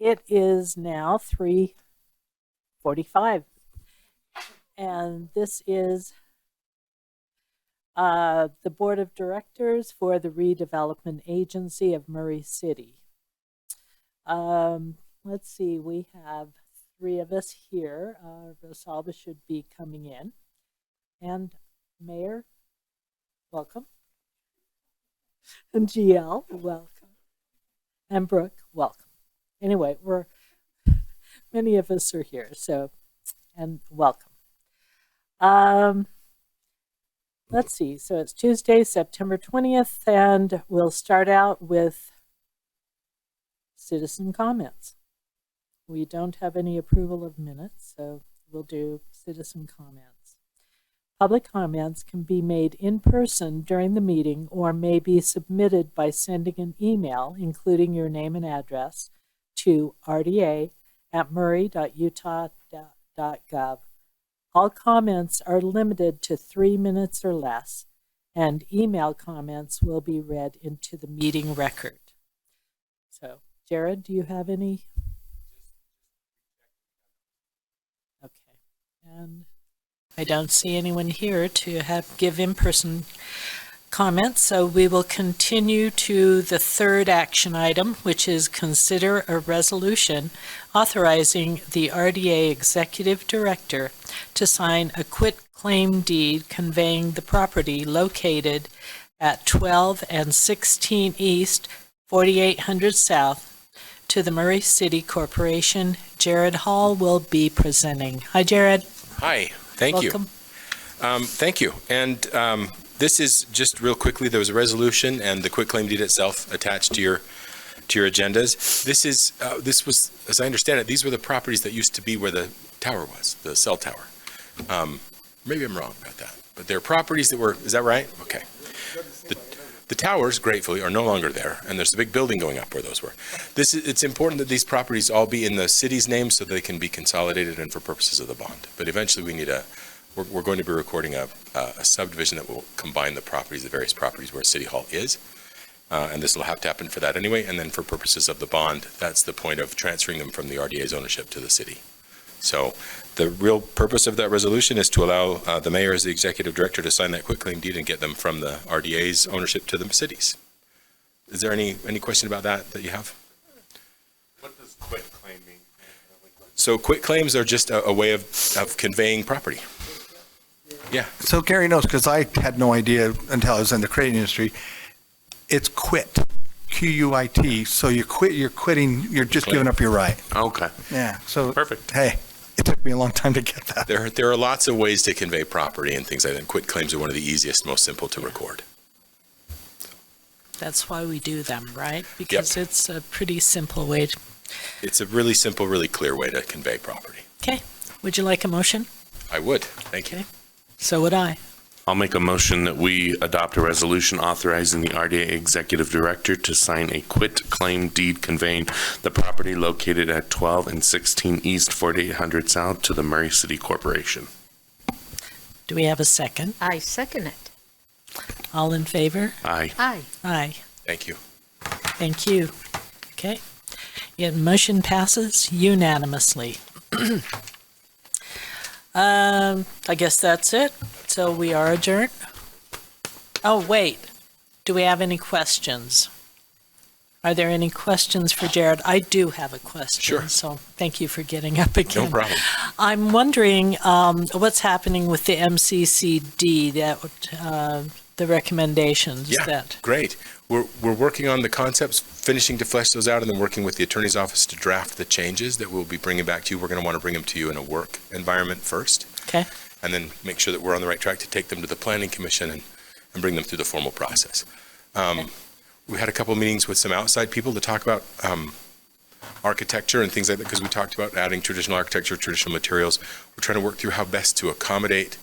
It is now 3:45, and this is the Board of Directors for the Redevelopment Agency of Murray City. Let's see, we have three of us here. Rosalba should be coming in. And Mayor, welcome. And GL, welcome. And Brooke, welcome. Anyway, many of us are here, so, and welcome. Let's see, so it's Tuesday, September 20th, and we'll start out with citizen comments. We don't have any approval of minutes, so we'll do citizen comments. Public comments can be made in person during the meeting or may be submitted by sending an email, including your name and address, to rda@murray.utah.gov. All comments are limited to 3 minutes or less, and email comments will be read into the meeting record. So, Jared, do you have any? Okay, and I don't see anyone here to give in-person comments, so we will continue to the third action item, which is consider a resolution authorizing the RDA Executive Director to sign a quitclaim deed conveying the property located at 12 and 16 East, 4800 South to the Murray City Corporation. Jared Hall will be presenting. Hi, Jared. Hi, thank Welcome. you. Thank you. And this is just real quickly, there was a resolution and the quitclaim deed itself attached to your agendas. This was, as I understand it, these were the properties that used to be where the tower was, the cell tower. Maybe I'm wrong about that, but they're properties that were, is that right? Okay. The towers, gratefully, are no longer there, and there's a big building going up where those were. It's important that these properties all be in the city's name so they can be consolidated and for purposes of the bond. But eventually we need we're going to be recording a subdivision that will combine the properties, the various properties where City Hall is. And this will have to happen for that anyway. And then for purposes of the bond, that's the point of transferring them from the RDA's ownership to the city. So the real purpose of that resolution is to allow the mayor as the executive director to sign that quitclaim deed and get them from the RDA's ownership to the cities. Is there any question about that you have? What does quitclaim mean? So quitclaims are just a way of conveying property. Yeah. So Gary knows, because I had no idea until I was in the credit industry. It's quit, Q-U-I-T. So you're quitting, you're just giving up your right. Okay. Yeah. So Perfect. Hey, it took me a long time to get that. There are lots of ways to convey property and things like that. Quitclaims are one of the easiest, most simple to record. That's why we do them, right? Because It's a pretty simple way. It's a really simple, really clear way to convey property. Okay. Would you like a motion? I would. Thank you. Okay. So would I. I'll make a motion that we adopt a resolution authorizing the RDA Executive Director to sign a quitclaim deed conveying the property located at 12 and 16 East, 4800 South to the Murray City Corporation. Do we have a second? I second it. All in favor? Aye. Aye. Aye. Thank you. Thank you. Okay. Motion passes unanimously. I guess that's it. So we are adjourned. Oh, wait. Do we have any questions? Are there any questions for Jared? I do have a question. Sure. So thank you for getting up again. No problem. I'm wondering what's happening with the MCCD, the recommendations. Yeah, great. We're working on the concepts, finishing to flesh those out, and then working with the attorney's office to draft the changes that we'll be bringing back to you. We're going to want to bring them to you in a work environment first. Okay. And then make sure that we're on the right track to take them to the Planning Commission and bring them through the formal process. We had a couple of meetings with some outside people to talk about architecture and things like that, because we talked about adding traditional architecture, traditional materials. We're trying to work through how best to accommodate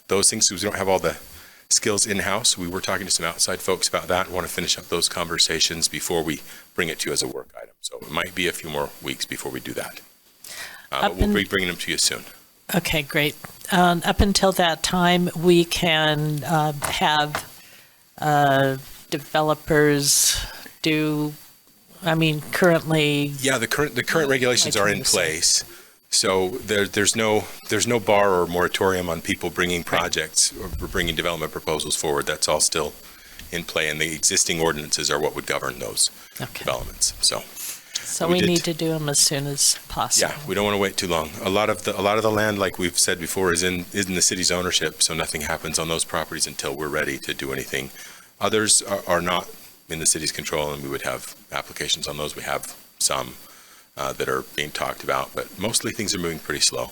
those things, because we don't have all the skills in-house. We were talking to some outside folks about that and want to finish up those conversations before we bring it to you as a work item. So it might be a few more weeks before we do that. But we'll be bringing them to you soon. Okay, great. Up until that time, we can have developers do I mean, currently, Yeah, the current regulations are in place. So there's no bar or moratorium on people bringing projects or bringing development proposals forward. That's all still in play, and the existing ordinances are what would govern those developments. So we need to do them as soon as possible. yeah, we don't want to wait too long. A lot of the land, like we've said before, is in the city's ownership, so nothing happens on those properties until we're ready to do anything. Others are not in the city's control, and we would have applications on those. We have some that are being talked about, but mostly things are moving pretty slow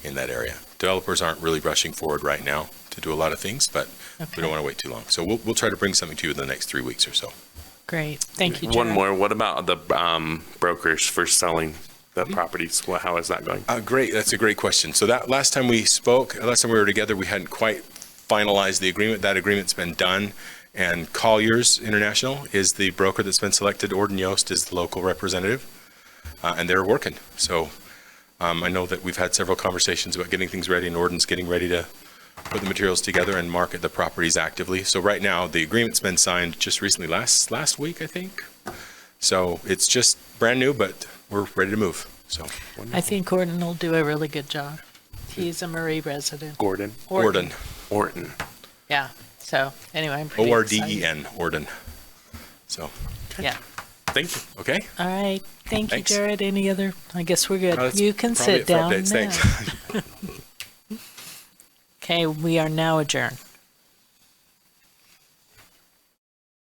in that area. Developers aren't really rushing forward right now to do a lot of things, but we don't want to wait too long. So we'll try to bring something to you in the next 3 weeks or so. Great. Thank you, Jared. One more. What about the brokers for selling the properties? How is that going? Great. That's a great question. So that last time we were together, we hadn't quite finalized the agreement. That agreement's been done. And Colliers International is the broker that's been selected. Orden Yost is the local representative. And they're working. So I know that we've had several conversations about getting things ready, and Orden's getting ready to put the materials together and market the properties actively. So right now, the agreement's been signed just recently, last week, I think. So it's just brand new, but we're ready to move. So I think Orden will do a really good job. He's a Murray resident. Gordon. Orden. Yeah. So anyway, I'm pretty Orden, Orden. So. Yeah. Thank you. Okay. All right. Thank Thanks. you, Jared. Any other? I guess we're good. That's You can probably sit it for down updates. now. Thanks. Okay, we are now adjourned.